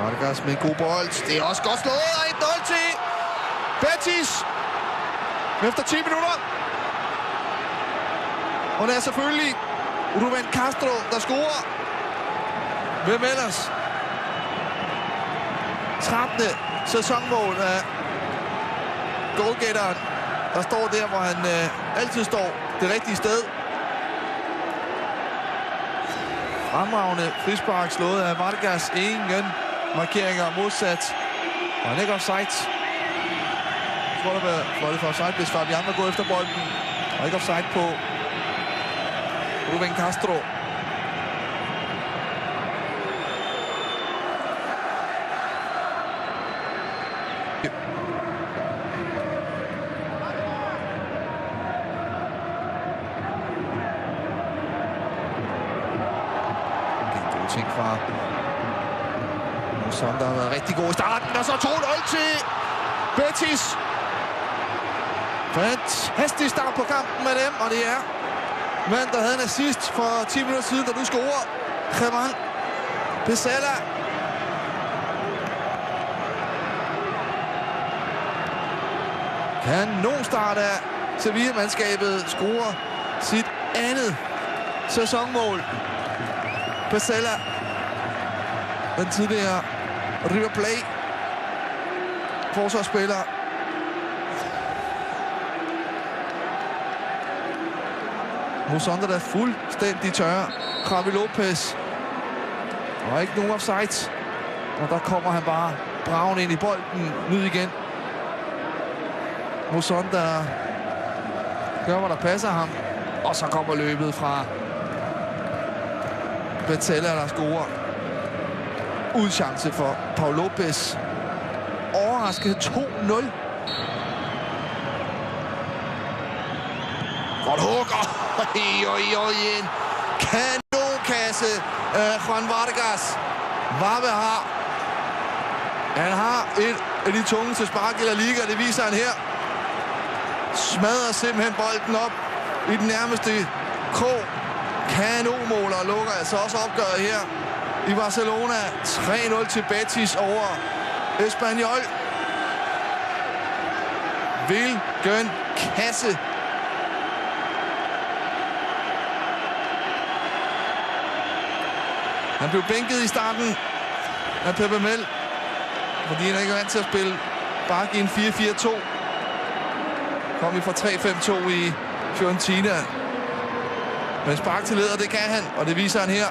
Vargas med en god bold. Det er også godt slået, og 1-0 til Betis efter 10 minutter. Og det er selvfølgelig Rubén Castro, der scorer. Hvem ellers? 13. sæsonmål af goalgetteren, der står der, hvor han altid står, det rigtige sted. Fremragende frispark slået af Vargas. Ingen markeringer modsat. Og han er ikke offside. Jeg tror, der var fløjtet for offside, hvis Fabian var gået efter bolden. Og ikke offside på Rubén Castro. Ting fra Muson, der har været rigtig god i starten, og så 2-0 til Betis. Fantastisk start på kampen med dem, og det er mand, der havde en assist for 10 minutter siden, da du scorer. Germán Pesela. Kanonstart af Sevilla-mandskabet, scorer sit andet sæsonmål. Pesela, den tidligere River Plate forsvarsspiller. Muson, der er fuldstændig tørre. Javi Lopez. Og ikke nogen offside. Og der kommer han bare braven ind i bolden. Nyd igen. Muson, der gør, hvad der passer ham. Og så kommer løbet fra Pesela, der scorer. Uden chance for Pau Lopez. Overrasket 2-0. Godt hug. En kanonkasse af Juan Vargas. Varve har. Han har et af de tungeste spark i La Liga. Det viser han her. Smadrer simpelthen bolden op i den nærmeste krog. Kanonmål og lukker altså også opgøret her i Barcelona. 3-0 til Betis over Espanyol. Hvilken kasse. Han blev bænket i starten af Pepe Mel, fordi han ikke er vant til at spille Barca i en 4-4-2. Kom vi fra 3-5-2 i Fiorentina. Men spark til leder, det kan han, og det viser han her.